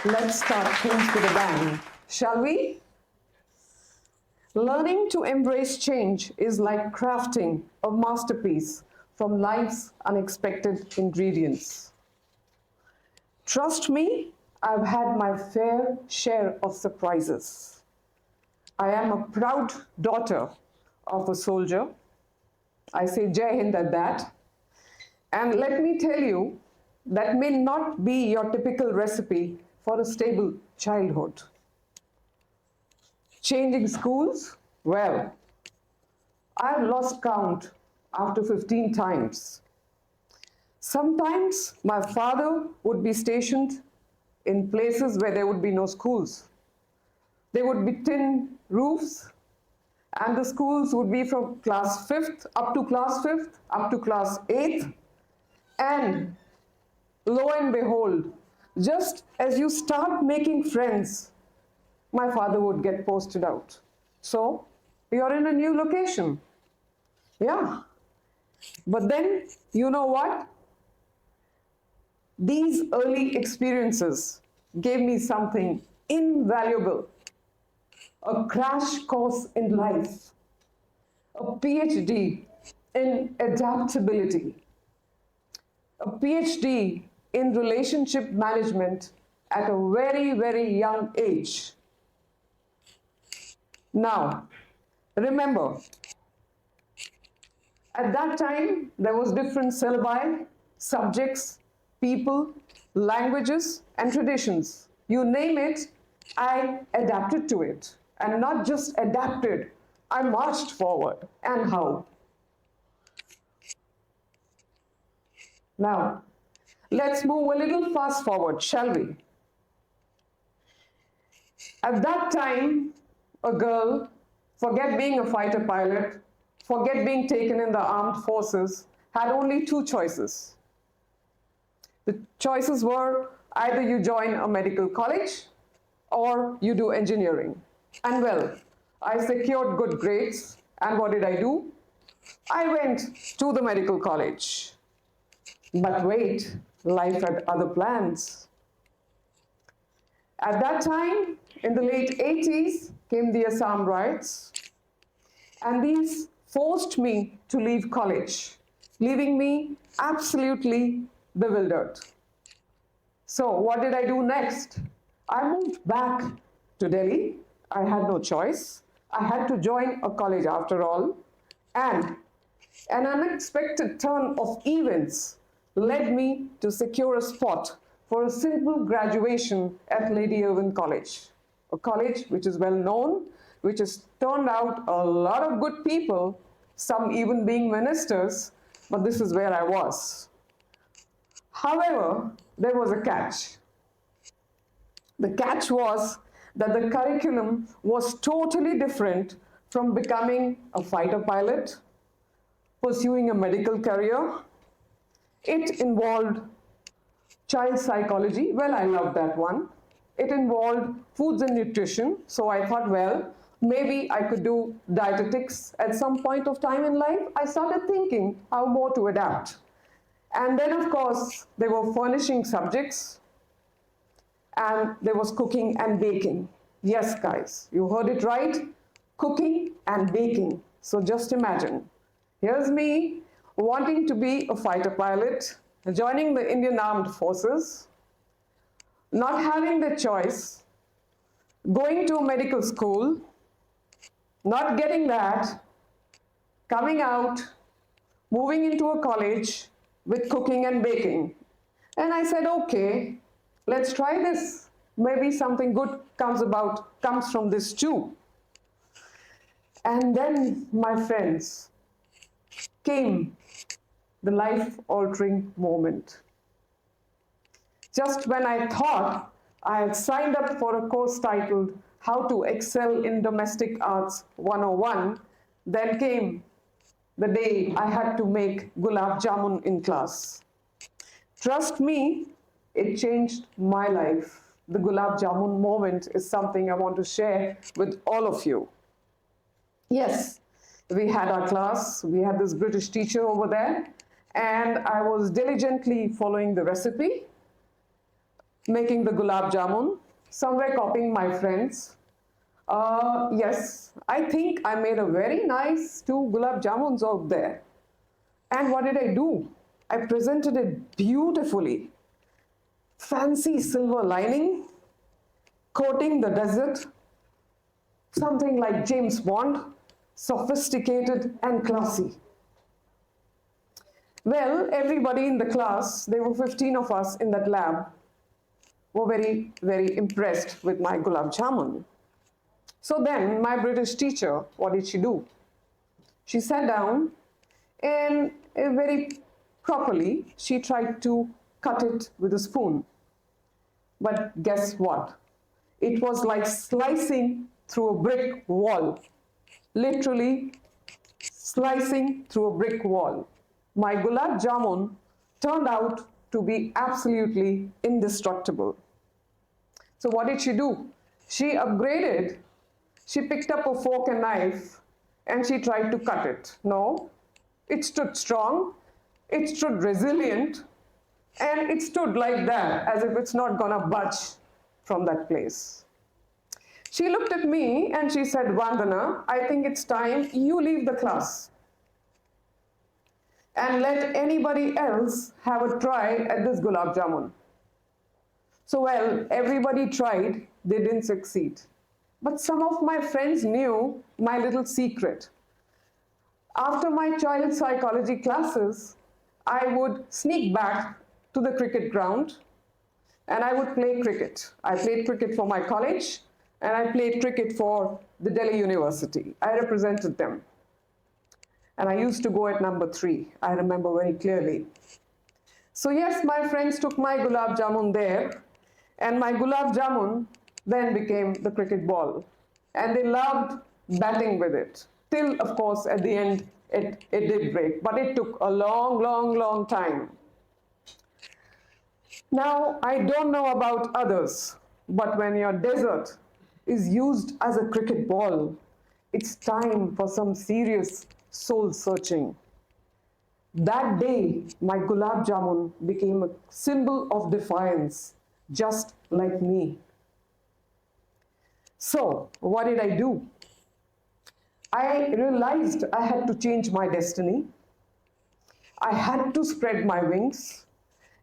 Let's start things with a bang, shall we? Learning to embrace change is like crafting a masterpiece from life's unexpected ingredients. Trust me, I've had my fair share of surprises. I am a proud daughter of a soldier. I say Jai Hind at that. And let me tell you, that may not be your typical recipe for a stable childhood. Changing schools? Well, I've lost count after 15 times. Sometimes my father would be stationed in places where there would be no schools. There would be tin roofs, and the schools would be from class 5th up to class 5th, up to class 8th, and lo and behold, just as you start making friends, my father would get posted out. So, you're in a new location. Yeah. But then, you know what? These early experiences gave me something invaluable. A crash course in life. A PhD in adaptability. A PhD in relationship management at a very, very young age. Now, remember, at that time, there was different syllabi, subjects, people, languages, and traditions. You name it, I adapted to it. And not just adapted, I marched forward. And how? Now, let's move a little fast forward, shall we? At that time, a girl, forget being a fighter pilot, forget being taken in the armed forces, had only two choices. The choices were either you join a medical college or you do engineering. And well, I secured good grades, and what did I do? I went to the medical college. But wait, life had other plans. At that time, in the late 80s, came the Assam riots, and these forced me to leave college, leaving me absolutely bewildered. So what did I do next? I moved back to Delhi. I had no choice. I had to join a college after all, and an unexpected turn of events led me to secure a spot for a simple graduation at Lady Irwin College, a college which is well known, which has turned out a lot of good people, some even being ministers, but this is where I was. However, there was a catch. The catch was that the curriculum was totally different from becoming a fighter pilot, pursuing a medical career. It involved child psychology. Well, I loved that one. It involved foods and nutrition. So I thought, well, maybe I could do dietetics at some point of time in life. I started thinking how more to adapt. And then, of course, there were furnishing subjects, and there was cooking and baking. Yes, guys, you heard it right, cooking and baking. So just imagine, here's me wanting to be a fighter pilot, joining the Indian Armed Forces, not having the choice, going to a medical school, not getting that, coming out, moving into a college with cooking and baking. And I said, okay, let's try this. Maybe something good comes from this too. And then, my friends, came the life-altering moment. Just when I thought I had signed up for a course titled How to Excel in Domestic Arts 101, then came the day I had to make Gulab Jamun in class. Trust me, it changed my life. The Gulab Jamun moment is something I want to share with all of you. Yes, we had our class, we had this British teacher over there, and I was diligently following the recipe. making the Gulab Jamun, somewhere copying my friends. Yes, I think I made a very nice 2 Gulab Jamuns out there. And what did I do? I presented it beautifully. Fancy silver lining, coating the dessert, something like James Bond, sophisticated and classy. Well, everybody in the class, there were 15 of us in that lab, were very, very impressed with my Gulab Jamun. So then my British teacher, what did she do? She sat down and very properly, she tried to cut it with a spoon. But guess what? It was like slicing through a brick wall. Literally slicing through a brick wall. My Gulab Jamun turned out to be absolutely indestructible. So what did she do? She upgraded. She picked up a fork and knife and she tried to cut it. No, it stood strong, it stood resilient, and it stood like that, as if it's not gonna budge from that place. She looked at me and she said, Vandana, I think it's time you leave the class and let anybody else have a try at this Gulab Jamun. So well, everybody tried, they didn't succeed. But some of my friends knew my little secret. After my child psychology classes, I would sneak back to the cricket ground and I would play cricket. I played cricket for my college and I played cricket for the Delhi University. I represented them. And I used to go at number 3. I remember very clearly. So yes, my friends took my Gulab Jamun there, and my Gulab Jamun then became the cricket ball. And they loved batting with it. Till, of course, at the end, it did break. But it took a long, long, long time. Now, I don't know about others, but when your dessert is used as a cricket ball, it's time for some serious soul searching. That day, my Gulab Jamun became a symbol of defiance, just like me. So, what did I do? I realized I had to change my destiny. I had to spread my wings.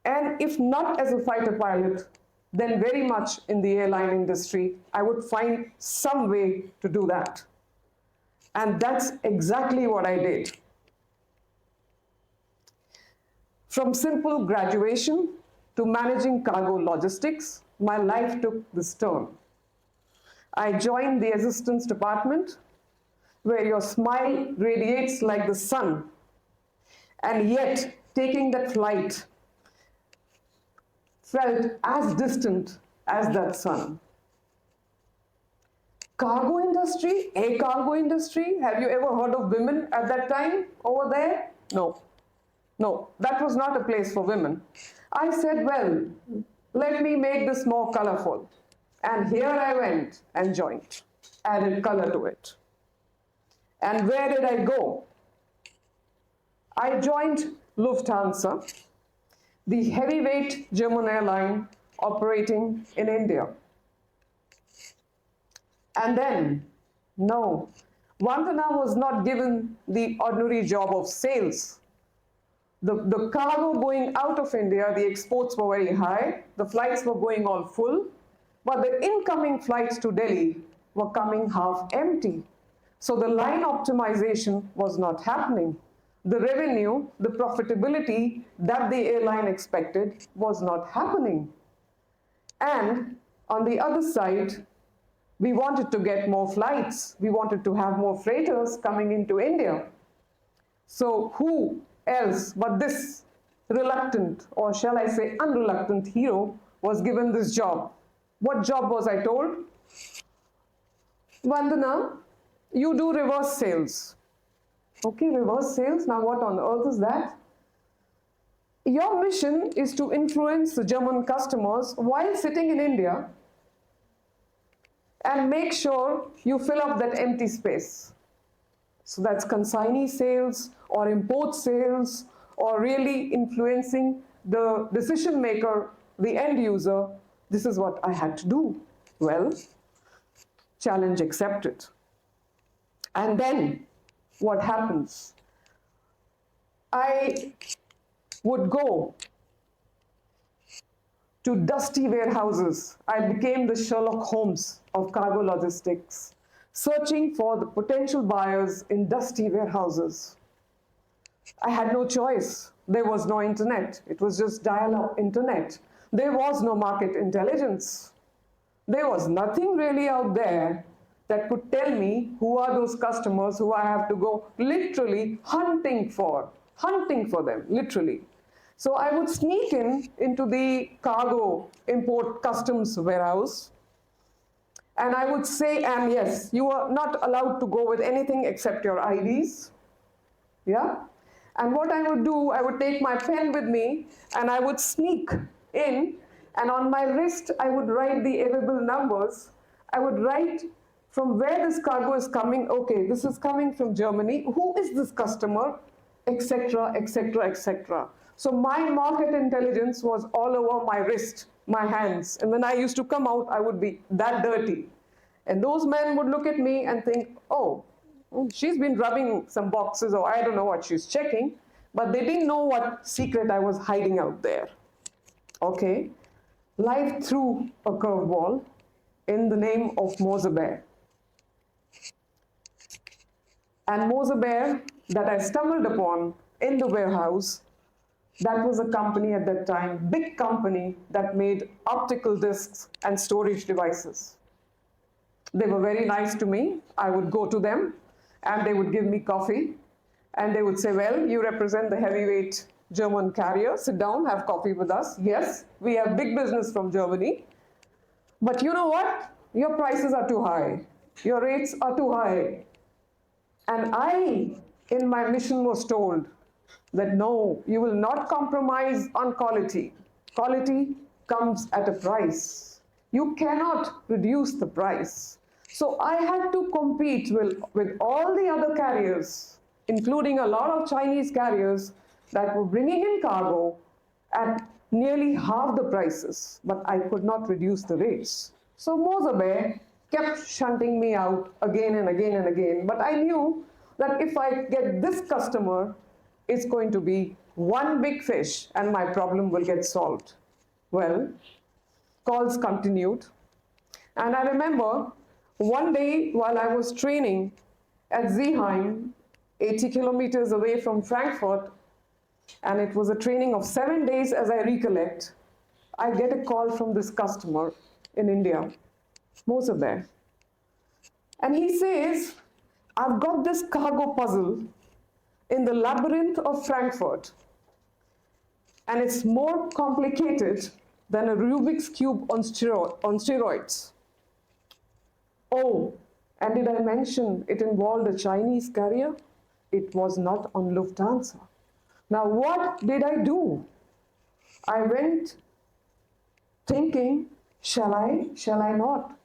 And if not as a fighter pilot, then very much in the airline industry, I would find some way to do that. And that's exactly what I did. From simple graduation to managing cargo logistics, my life took this turn. I joined the assistance department, where your smile radiates like the sun, and yet taking that flight felt as distant as that sun. Cargo industry, air cargo industry, have you ever heard of women at that time over there? No. No, that was not a place for women. I said, well, let me make this more colorful. And here I went and joined, added color to it. And where did I go? I joined Lufthansa, the heavyweight German airline operating in India. And then, no, Vandana was not given the ordinary job of sales. The cargo going out of India, the exports were very high, the flights were going all full, but the incoming flights to Delhi were coming half empty. So the line optimization was not happening. The revenue, the profitability that the airline expected was not happening. And on the other side, we wanted to get more flights. We wanted to have more freighters coming into India. So who else but this reluctant, or shall I say unreluctant hero, was given this job? What job was I told? Vandana, you do reverse sales. Okay, reverse sales, now what on earth is that? Your mission is to influence the German customers while sitting in India and make sure you fill up that empty space. So that's consignee sales or import sales or really influencing the decision maker, the end user, this is what I had to do. Well, challenge accepted. And then what happens? I would go to dusty warehouses. I became the Sherlock Holmes of cargo logistics, searching for the potential buyers in dusty warehouses. I had no choice. There was no internet. It was just dial-up internet. There was no market intelligence. There was nothing really out there that could tell me who are those customers who I have to go literally hunting for them, literally. So I would sneak into the cargo import customs warehouse, and I would say, and yes, you are not allowed to go with anything except your IDs. Yeah? And what I would do, I would take my pen with me and I would sneak in, and on my wrist I would write the available numbers. I would write from where this cargo is coming. Okay, this is coming from Germany. Who is this customer? Etc., etc., etc. So my market intelligence was all over my wrist, my hands. And when I used to come out, I would be that dirty. And those men would look at me and think, oh, she's been rubbing some boxes, or I don't know what she's checking. But they didn't know what secret I was hiding out there. Okay? Life threw a curveball in the name of Mosebert. And Mosebert that I stumbled upon in the warehouse, that was a company at that time, big company that made optical discs and storage devices. They were very nice to me. I would go to them and they would give me coffee and they would say, well, you represent the heavyweight German carrier. Sit down, have coffee with us. Yes, we have big business from Germany. But you know what? Your prices are too high. Your rates are too high. And I, in my mission, was told that no, you will not compromise on quality. Quality comes at a price. You cannot reduce the price. So I had to compete with all the other carriers, including a lot of Chinese carriers that were bringing in cargo at nearly half the prices, but I could not reduce the rates. So Mosebert kept shunting me out again and again and again, but I knew that if I get this customer, it's going to be one big fish and my problem will get solved. Well, calls continued. And I remember one day while I was training at Zeeheim, 80 kilometers away from Frankfurt, and it was a training of 7 days as I recollect, I get a call from this customer in India, Mosebert. And he says, I've got this cargo puzzle in the labyrinth of Frankfurt, and it's more complicated than a Rubik's Cube on steroids. Oh, and did I mention it involved a Chinese carrier? It was not on Lufthansa. Now, what did I do? I went thinking, shall I not?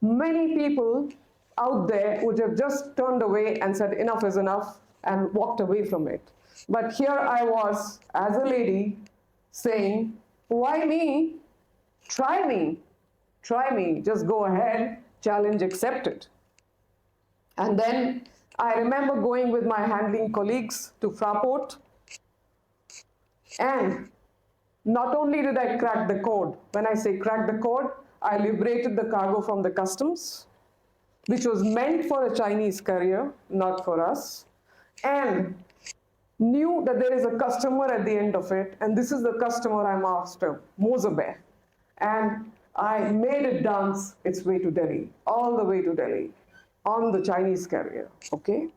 Many people out there would have just turned away and said, enough is enough, and walked away from it. But here I was, as a lady, saying, why me? Try me, just go ahead, challenge accepted. And then I remember going with my handling colleagues to Fraport, and not only did I crack the code, when I say crack the code, I liberated the cargo from the customs, which was meant for a Chinese carrier, not for us, and knew that there is a customer at the end of it, and this is the customer I'm after, Mosebert. And I made it dance its way to Delhi, all the way to Delhi, on the Chinese carrier, okay?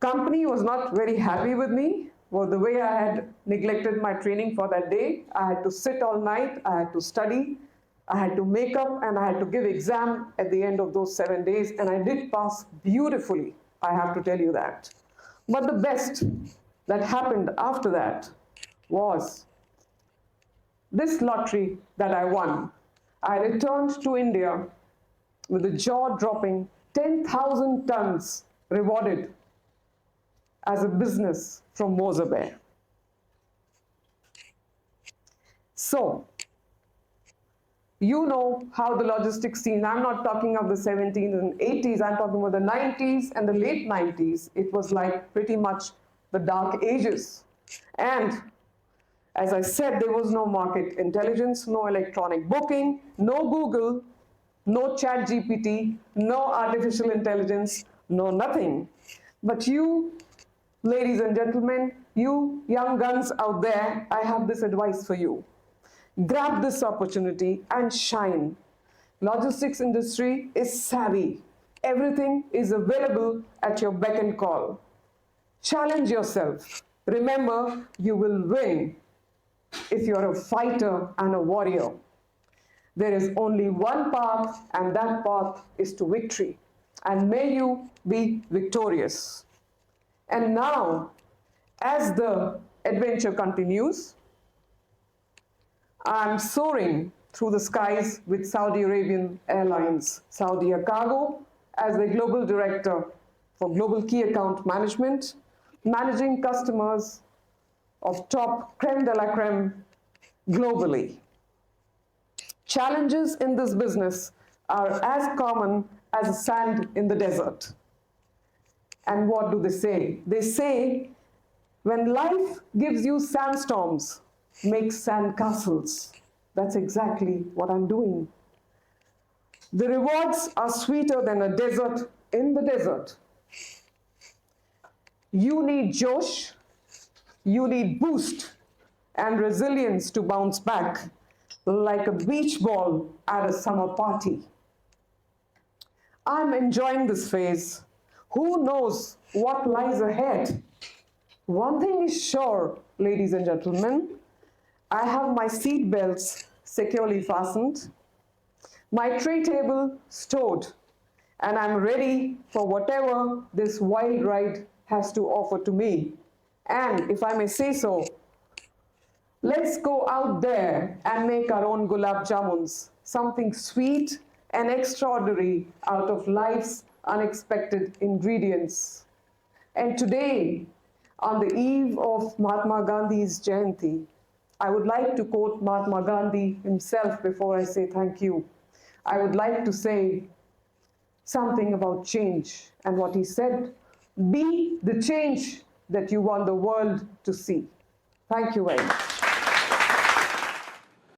Company was not very happy with me, for the way I had neglected my training for that day. I had to sit all night, I had to study, I had to make up, and I had to give exam at the end of those 7 days, and I did pass beautifully, I have to tell you that. But the best that happened after that was this lottery that I won. I returned to India with a jaw-dropping 10,000 tons rewarded as a business from You know how the logistics scene, I'm not talking of the 70s and 80s, I'm talking about the 90s and the late 90s. It was like pretty much the dark ages. And as I said, there was no market intelligence, no electronic booking, no Google, no chat GPT, no artificial intelligence, no nothing. But you, ladies and gentlemen, you young guns out there, I have this advice for you. Grab this opportunity and shine. Logistics industry is savvy. Everything is available at your beck and call. Challenge yourself. Remember, you will win if you're a fighter and a warrior. There is only one path, and that path is to victory. And may you be victorious. And now, as the adventure continues, I'm soaring through the skies with Saudi Arabian Airlines, Saudia Cargo, as the Global Director for Global Key Account Management, managing customers of top creme de la creme globally. Challenges in this business are as common as sand in the desert. And what do they say? They say, when life gives you sandstorms, make sand castles. That's exactly what I'm doing. The rewards are sweeter than a desert in the desert. You need Josh, you need boost and resilience to bounce back like a beach ball at a summer party. I'm enjoying this phase. Who knows what lies ahead? One thing is sure, ladies and gentlemen, I have my seat belts securely fastened, my tray table stored, and I'm ready for whatever this wild ride has to offer to me. And if I may say so, let's go out there and make our own Gulab Jamuns, something sweet and extraordinary out of life's unexpected ingredients. And today, on the eve of Mahatma Gandhi's Jayanti, I would like to quote Mahatma Gandhi himself before I say thank you. I would like to say something about change and what he said, be the change that you want the world to see. Thank you very much.